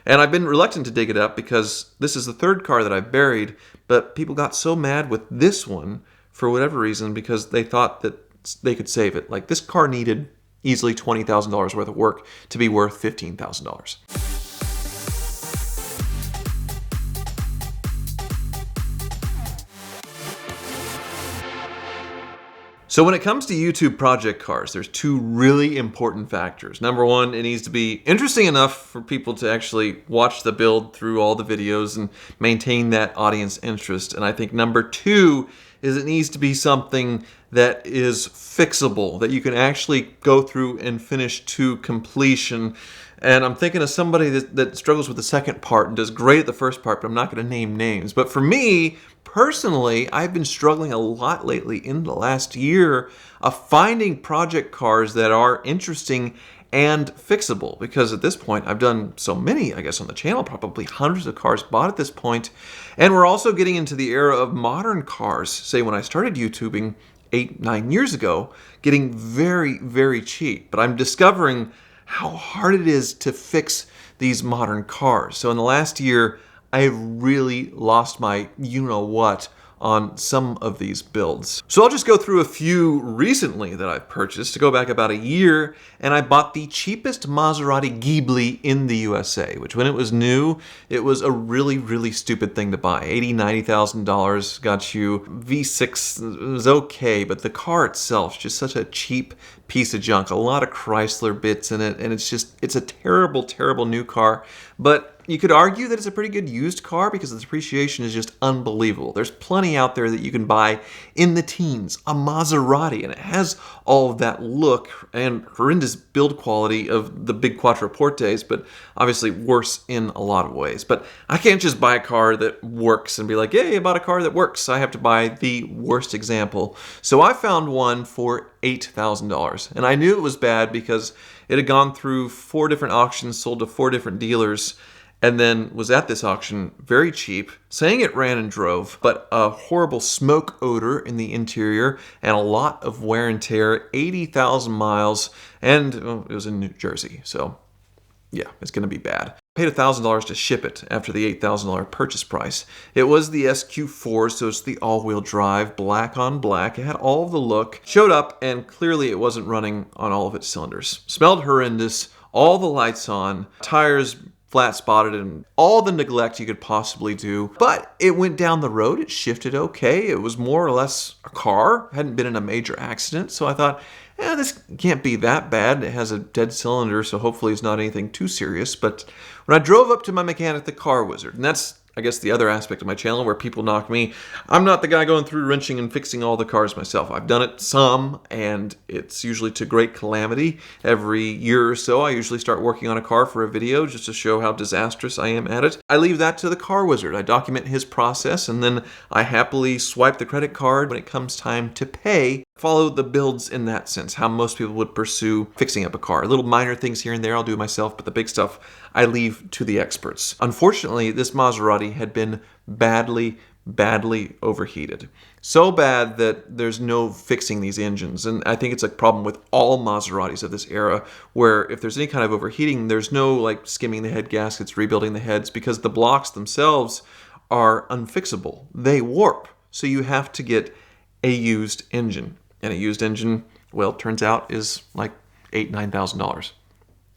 And I've been reluctant to dig it up because this is the third car that I've buried, but people got so mad with this one for whatever reason because they thought that they could save it. Like, this car needed easily $20,000 worth of work to be worth $15,000. So when it comes to YouTube project cars, there's two really important factors. Number one, it needs to be interesting enough for people to actually watch the build through all the videos and maintain that audience interest. And I think number two is it needs to be something that is fixable, that you can actually go through and finish to completion. And I'm thinking of somebody that struggles with the second part and does great at the first part, but I'm not going to name names. But for me, personally, I've been struggling a lot lately in the last year of finding project cars that are interesting and fixable, because at this point I've done so many, I guess, on the channel, probably hundreds of cars bought at this point. And we're also getting into the era of modern cars, say when I started YouTubing 8-9 years ago, getting very, very cheap. But I'm discovering how hard it is to fix these modern cars. So in the last year, I've really lost my you-know-what on some of these builds. So I'll just go through a few recently that I've purchased to go back about a year, and I bought the cheapest Maserati Ghibli in the USA, which when it was new, it was a really, really stupid thing to buy. $80,000, $90,000 got you V6, it was okay, but the car itself is just such a cheap piece of junk. A lot of Chrysler bits in it, and it's a terrible, terrible new car. But you could argue that it's a pretty good used car because the depreciation is just unbelievable. There's plenty out there that you can buy in the teens, a Maserati, and it has all of that look and horrendous build quality of the big Quattroportes, but obviously worse in a lot of ways. But I can't just buy a car that works and be like, hey, I bought a car that works. I have to buy the worst example. So I found one for $8,000, and I knew it was bad because it had gone through 4 different auctions, sold to 4 different dealers, and then was at this auction very cheap, saying it ran and drove, but a horrible smoke odor in the interior and a lot of wear and tear, 80,000 miles, and it was in New Jersey, so yeah, it's going to be bad. Paid $1,000 to ship it after the $8,000 purchase price. It was the SQ4, so it's the all-wheel drive, black on black. It had all of the look. Showed up, and clearly it wasn't running on all of its cylinders. Smelled horrendous, all the lights on, tires flat spotted, and all the neglect you could possibly do. But it went down the road, it shifted okay. It was more or less a car, hadn't been in a major accident, so I thought, this can't be that bad. It has a dead cylinder, so hopefully it's not anything too serious. But when I drove up to my mechanic, the car wizard, and that's, I guess, the other aspect of my channel where people knock me. I'm not the guy going through wrenching and fixing all the cars myself. I've done it some, and it's usually to great calamity. Every year or so, I usually start working on a car for a video just to show how disastrous I am at it. I leave that to the car wizard. I document his process, and then I happily swipe the credit card when it comes time to pay. Follow the builds in that sense, how most people would pursue fixing up a car. Little minor things here and there I'll do myself, but the big stuff I leave to the experts. Unfortunately, this Maserati had been badly overheated. So bad that there's no fixing these engines. And I think it's a problem with all Maseratis of this era, where if there's any kind of overheating, there's no like skimming the head gaskets, rebuilding the heads, because the blocks themselves are unfixable. They warp. So you have to get a used engine. And a used engine, well, it turns out is like $8,000-$9,000.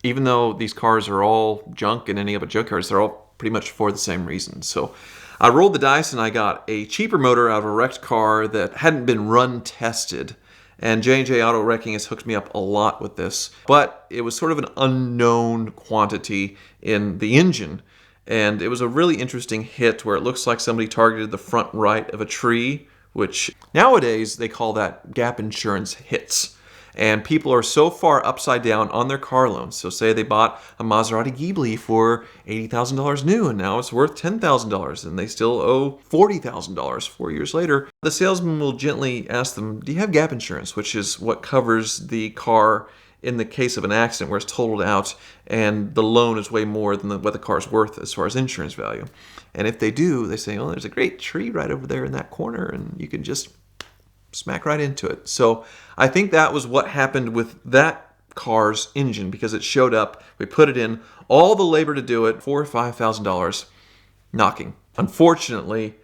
Even though these cars are all junk and any other junk cars, they're all pretty much for the same reasons. So I rolled the dice and I got a cheaper motor out of a wrecked car that hadn't been run tested. And J&J Auto Wrecking has hooked me up a lot with this. But it was sort of an unknown quantity in the engine. And it was a really interesting hit where it looks like somebody targeted the front right of a tree, which nowadays they call that gap insurance hits. And people are so far upside down on their car loans. So say they bought a Maserati Ghibli for $80,000 new, and now it's worth $10,000, and they still owe $40,000 4 years later. The salesman will gently ask them, do you have gap insurance, which is what covers the car in the case of an accident where it's totaled out and the loan is way more than what the car's worth as far as insurance value. And if they do, they say, oh, there's a great tree right over there in that corner, and you can just smack right into it. So I think that was what happened with that car's engine because it showed up. We put it in, all the labor to do it, $4,000 or $5,000, knocking. Unfortunately,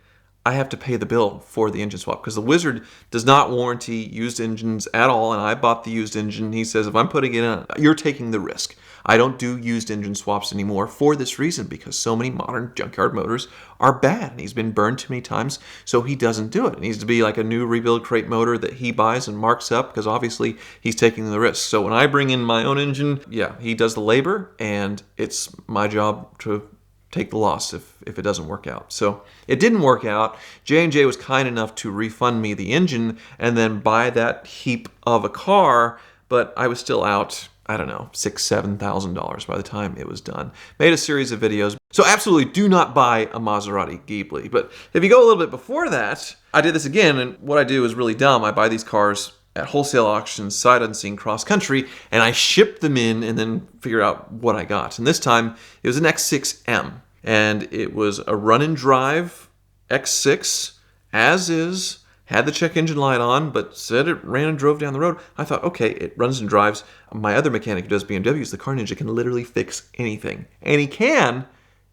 I have to pay the bill for the engine swap because the Wizard does not warranty used engines at all, and I bought the used engine. He says, if I'm putting it in, you're taking the risk. I don't do used engine swaps anymore for this reason, because so many modern junkyard motors are bad, and he's been burned too many times, so he doesn't do it. It needs to be like a new rebuild crate motor that he buys and marks up, because obviously he's taking the risk. So when I bring in my own engine, yeah, he does the labor, and it's my job to take the loss if it doesn't work out. So it didn't work out. J&J was kind enough to refund me the engine and then buy that heap of a car, but I was still out, I don't know, $6,000, $7,000 by the time it was done. Made a series of videos. So absolutely do not buy a Maserati Ghibli. But if you go a little bit before that, I did this again, and what I do is really dumb. I buy these cars at wholesale auctions, sight unseen, cross country, and I ship them in and then figure out what I got. And this time it was an X6M, and it was a run and drive X6 as is, had the check engine light on, but said it ran and drove down the road. I thought, okay, it runs and drives. My other mechanic who does BMWs, the Car Ninja, can literally fix anything. And he can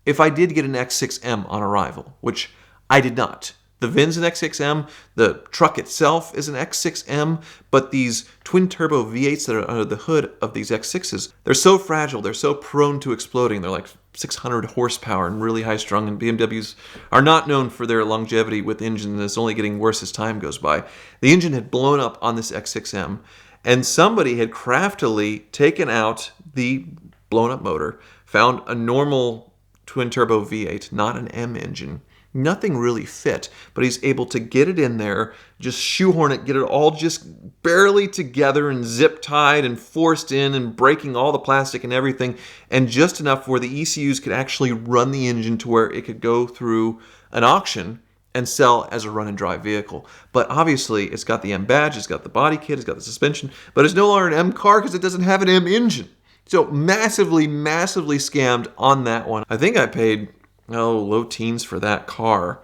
if I did get an X6M on arrival, which I did not. The VIN's an X6M, the truck itself is an X6M, but these twin-turbo V8s that are under the hood of these X6s, they're so fragile, they're so prone to exploding. They're like 600 horsepower and really high-strung, and BMWs are not known for their longevity with engines, and it's only getting worse as time goes by. The engine had blown up on this X6M, and somebody had craftily taken out the blown-up motor, found a normal twin-turbo V8, not an M engine. Nothing really fit, but he's able to get it in there, just shoehorn it, get it all just barely together and zip tied and forced in and breaking all the plastic and everything, and just enough where the ECUs could actually run the engine to where it could go through an auction and sell as a run and drive vehicle. But obviously it's got the M badge, it's got the body kit, it's got the suspension, but it's no longer an M car because it doesn't have an M engine. So massively, massively scammed on that one. I think I paid low teens for that car,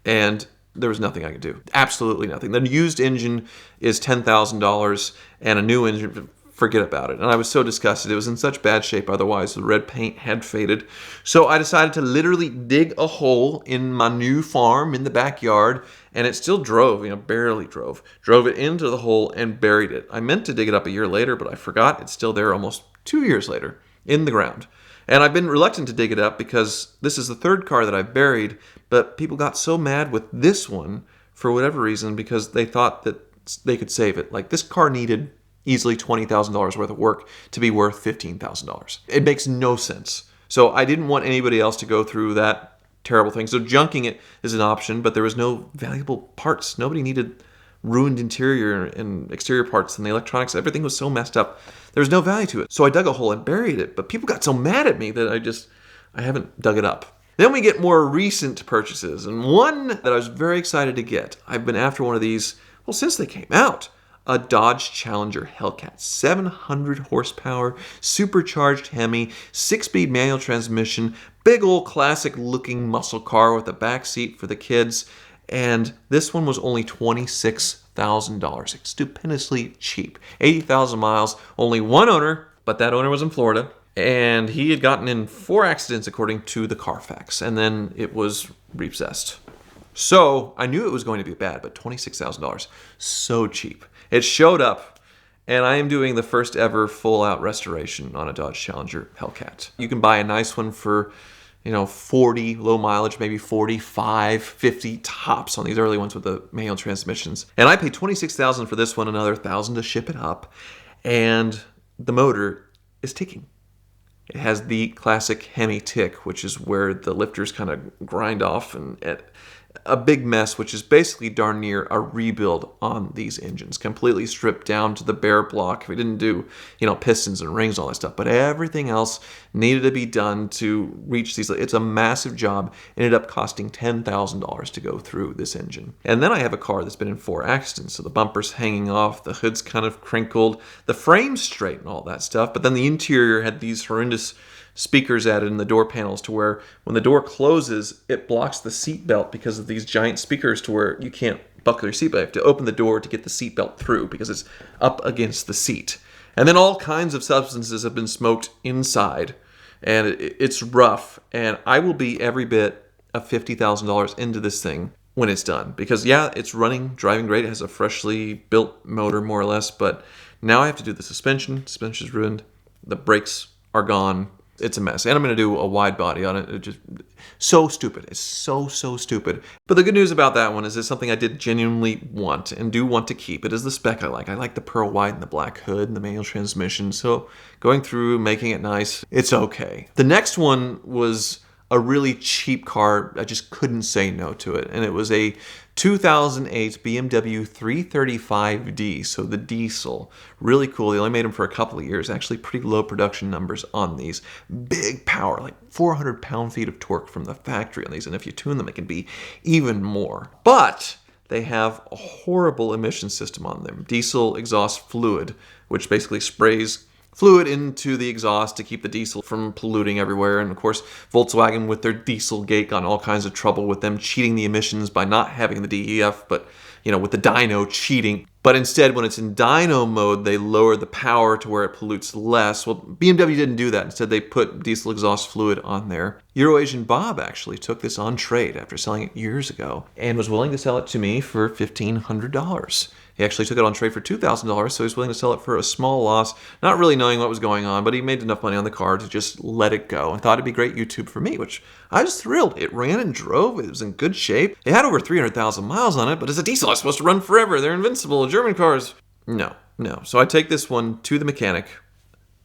and there was nothing I could do. Absolutely nothing. The used engine is $10,000, and a new engine, forget about it. And I was so disgusted. It was in such bad shape otherwise. The red paint had faded. So I decided to literally dig a hole in my new farm in the backyard, and it still drove, barely drove. Drove it into the hole and buried it. I meant to dig it up a year later, but I forgot. It's still there almost 2 years later in the ground. And I've been reluctant to dig it up because this is the third car that I've buried, but people got so mad with this one for whatever reason because they thought that they could save it. Like, this car needed easily $20,000 worth of work to be worth $15,000. It makes no sense. So I didn't want anybody else to go through that terrible thing. So junking it is an option, but there was no valuable parts. Nobody needed ruined interior and exterior parts, and the electronics, everything was so messed up. There was no value to it. So I dug a hole and buried it, but people got so mad at me that I haven't dug it up. Then we get more recent purchases, and one that I was very excited to get. I've been after one of these, since they came out. A Dodge Challenger Hellcat, 700 horsepower, supercharged Hemi, 6-speed manual transmission, big old classic looking muscle car with a back seat for the kids. And this one was only $26,000. Stupendously cheap. 80,000 miles, only one owner, but that owner was in Florida. And he had gotten in 4 accidents according to the Carfax. And then it was repossessed. So I knew it was going to be bad, but $26,000, so cheap. It showed up, and I am doing the first ever full-out restoration on a Dodge Challenger Hellcat. You can buy a nice one for 40, low mileage, maybe 45, 50 tops on these early ones with the manual transmissions. And I paid $26,000 for this one, another $1,000 to ship it up. And the motor is ticking. It has the classic Hemi tick, which is where the lifters kind of grind off, and a big mess, which is basically darn near a rebuild on these engines. Completely stripped down to the bare block. We didn't do, pistons and rings, all that stuff, but everything else needed to be done to reach these. It's a massive job. Ended up costing $10,000 to go through this engine. And then I have a car that's been in 4 accidents. So the bumper's hanging off, the hood's kind of crinkled, the frame's straight and all that stuff, but then the interior had these horrendous speakers added in the door panels to where when the door closes, it blocks the seat belt because of these giant speakers to where you can't buckle your seatbelt. You have to open the door to get the seatbelt through because it's up against the seat. And then all kinds of substances have been smoked inside, and it's rough. And I will be every bit of $50,000 into this thing when it's done. Because yeah, it's running, driving great. It has a freshly built motor, more or less. But now I have to do the suspension. Suspension's ruined. The brakes are gone. It's a mess. And I'm going to do a wide body on it. It just so stupid. It's so stupid. But the good news about that one is it's something I did genuinely want and do want to keep. It is the spec I like. I like the pearl white and the black hood and the manual transmission. So going through, making it nice, it's okay. The next one was a really cheap car. I just couldn't say no to it. And it was a 2008 BMW 335D, so the diesel. Really cool. They only made them for a couple of years. Actually pretty low production numbers on these. Big power, like 400 pound-feet of torque from the factory on these. And if you tune them, it can be even more. But they have a horrible emission system on them. Diesel exhaust fluid, which basically sprays fluid into the exhaust to keep the diesel from polluting everywhere. And of course, Volkswagen with their Dieselgate got all kinds of trouble with them cheating the emissions by not having the DEF, but with the dyno cheating. But instead, when it's in dyno mode, they lower the power to where it pollutes less. Well, BMW didn't do that. Instead, they put diesel exhaust fluid on there. Eurasian Bob actually took this on trade after selling it years ago and was willing to sell it to me for $1,500. He actually took it on trade for $2,000, so he's willing to sell it for a small loss, not really knowing what was going on, but he made enough money on the car to just let it go and thought it'd be great YouTube for me, which I was thrilled. It ran and drove. It was in good shape. It had over 300,000 miles on it, but it's a diesel. It's supposed to run forever. They're invincible. German cars. No. So I take this one to the mechanic.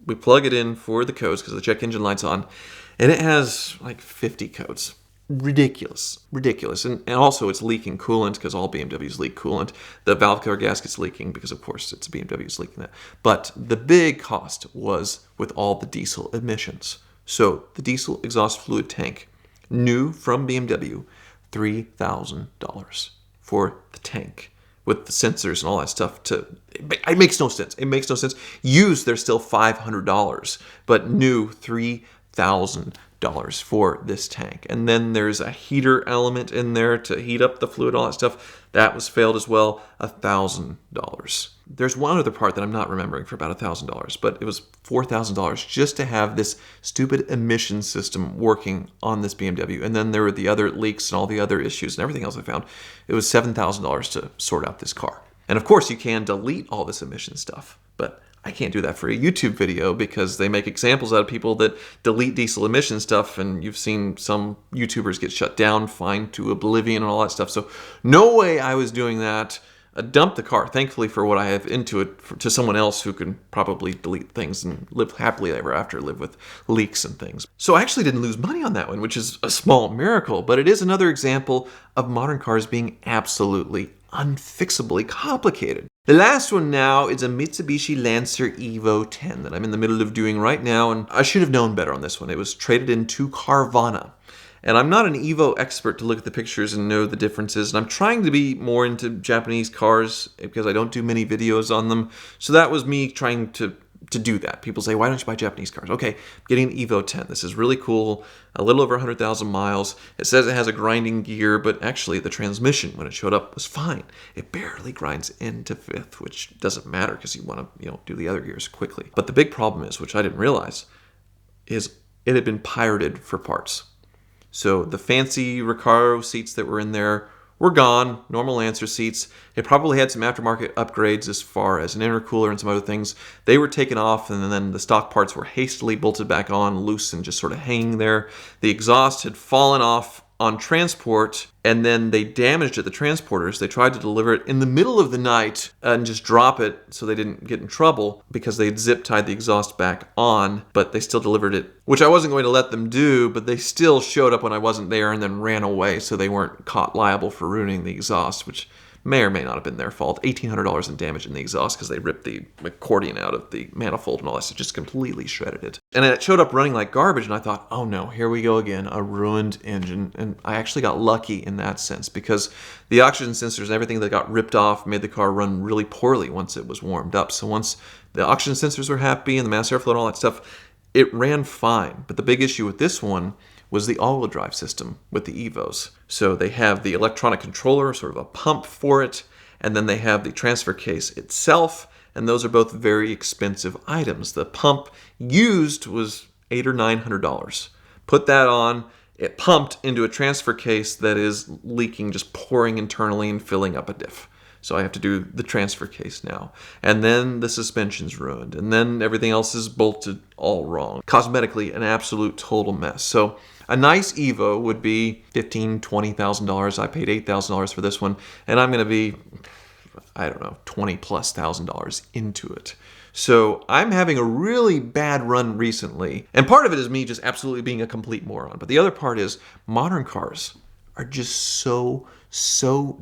We plug it in for the codes because the check engine light's on, and it has like 50 codes. Ridiculous. And also it's leaking coolant because all BMWs leak coolant. The valve cover gasket's leaking because of course it's BMW's leaking that. But the big cost was with all the diesel emissions. So the diesel exhaust fluid tank, new from BMW, $3,000 for the tank with the sensors and all that stuff. It makes no sense. Used, they're still $500, but new $3,000 for this tank. And then there's a heater element in there to heat up the fluid, all that stuff. That was failed as well, $1,000. There's one other part that I'm not remembering for about $1,000, but it was $4,000 just to have this stupid emission system working on this BMW. And then there were the other leaks and all the other issues and everything else I found. It was $7,000 to sort out this car. And of course you can delete all this emission stuff, but I can't do that for a YouTube video because they make examples out of people that delete diesel emission stuff, and you've seen some YouTubers get shut down, fined to oblivion and all that stuff. So no way I was doing that. Dump the car, thankfully, for what I have into it, to someone else who can probably delete things and live happily ever after, live with leaks and things. So I actually didn't lose money on that one, which is a small miracle, but it is another example of modern cars being absolutely unfixably complicated. The last one now is a Mitsubishi Lancer Evo 10 that I'm in the middle of doing right now, and I should have known better on this one. It was traded into Carvana. And I'm not an Evo expert to look at the pictures and know the differences, and I'm trying to be more into Japanese cars because I don't do many videos on them. So that was me trying to do that. People say, why don't you buy Japanese cars? Okay, getting an Evo 10. This is really cool. A little over 100,000 miles. It says it has a grinding gear, but actually the transmission, when it showed up, was fine. It barely grinds into fifth, which doesn't matter because you want to, do the other gears quickly. But the big problem is, which I didn't realize, is it had been pirated for parts. So the fancy Recaro seats that were in there were gone, normal Lancer seats. It probably had some aftermarket upgrades as far as an intercooler and some other things. They were taken off, and then the stock parts were hastily bolted back on, loose and just sort of hanging there. The exhaust had fallen off on transport, and then they damaged it, the transporters. They tried to deliver it in the middle of the night and just drop it so they didn't get in trouble because they had zip tied the exhaust back on, but they still delivered it, which I wasn't going to let them do, but they still showed up when I wasn't there and then ran away, so they weren't caught liable for ruining the exhaust, which may or may not have been their fault. $1,800 in damage in the exhaust because they ripped the accordion out of the manifold and all that, so just completely shredded it. And it showed up running like garbage, and I thought, oh no, here we go again, a ruined engine. And I actually got lucky in that sense because the oxygen sensors and everything that got ripped off made the car run really poorly once it was warmed up. So once the oxygen sensors were happy and the mass airflow and all that stuff, it ran fine. But the big issue with this one was the all-wheel drive system with the Evos. So they have the electronic controller, sort of a pump for it, and then they have the transfer case itself, and those are both very expensive items. The pump used was $800 or $900. Put that on, it pumped into a transfer case that is leaking, just pouring internally and filling up a diff. So I have to do the transfer case now. And then the suspension's ruined. And then everything else is bolted all wrong. Cosmetically, an absolute total mess. So a nice Evo would be $15,000, $20,000. I paid $8,000 for this one. And I'm going to be, I don't know, $20,000+ into it. So I'm having a really bad run recently. And part of it is me just absolutely being a complete moron. But the other part is modern cars are just so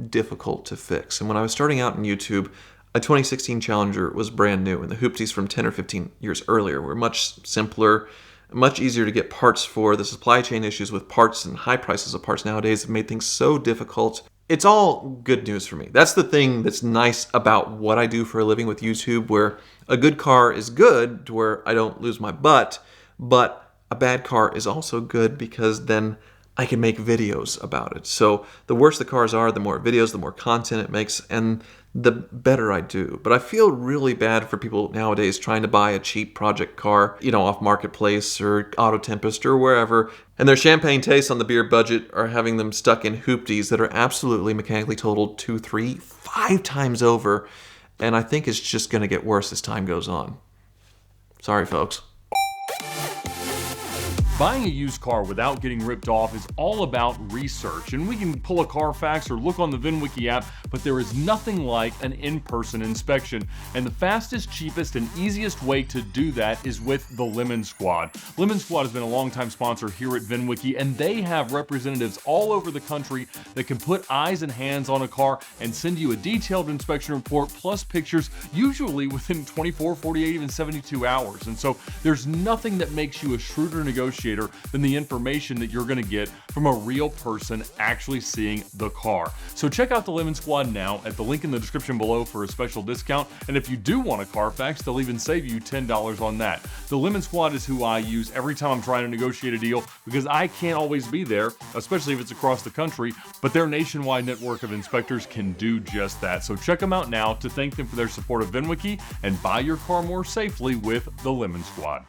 difficult to fix. And when I was starting out in YouTube, a 2016 Challenger was brand new, and the hoopties from 10 or 15 years earlier were much simpler, much easier to get parts for. The supply chain issues with parts and high prices of parts nowadays have made things so difficult. It's all good news for me. That's the thing that's nice about what I do for a living with YouTube, where a good car is good to where I don't lose my butt, but a bad car is also good because then I can make videos about it. So the worse the cars are, the more videos, the more content it makes, and the better I do. But I feel really bad for people nowadays trying to buy a cheap project car, off Marketplace or Auto Tempest or wherever, and their champagne tastes on the beer budget are having them stuck in hoopties that are absolutely mechanically totaled 2, 3, 5 times over, and I think it's just going to get worse as time goes on. Sorry, folks. Buying a used car without getting ripped off is all about research, and we can pull a Carfax or look on the VINwiki app, but there is nothing like an in-person inspection. And the fastest, cheapest, and easiest way to do that is with the Lemon Squad. Lemon Squad has been a longtime sponsor here at VINwiki, and they have representatives all over the country that can put eyes and hands on a car and send you a detailed inspection report plus pictures, usually within 24, 48, even 72 hours. And so there's nothing that makes you a shrewder negotiator than the information that you're going to get from a real person actually seeing the car. So check out the Lemon Squad now at the link in the description below for a special discount, and if you do want a Carfax, they'll even save you $10 on that. The Lemon Squad is who I use every time I'm trying to negotiate a deal because I can't always be there, especially if it's across the country, but their nationwide network of inspectors can do just that. So check them out now to thank them for their support of VINwiki and buy your car more safely with the Lemon Squad.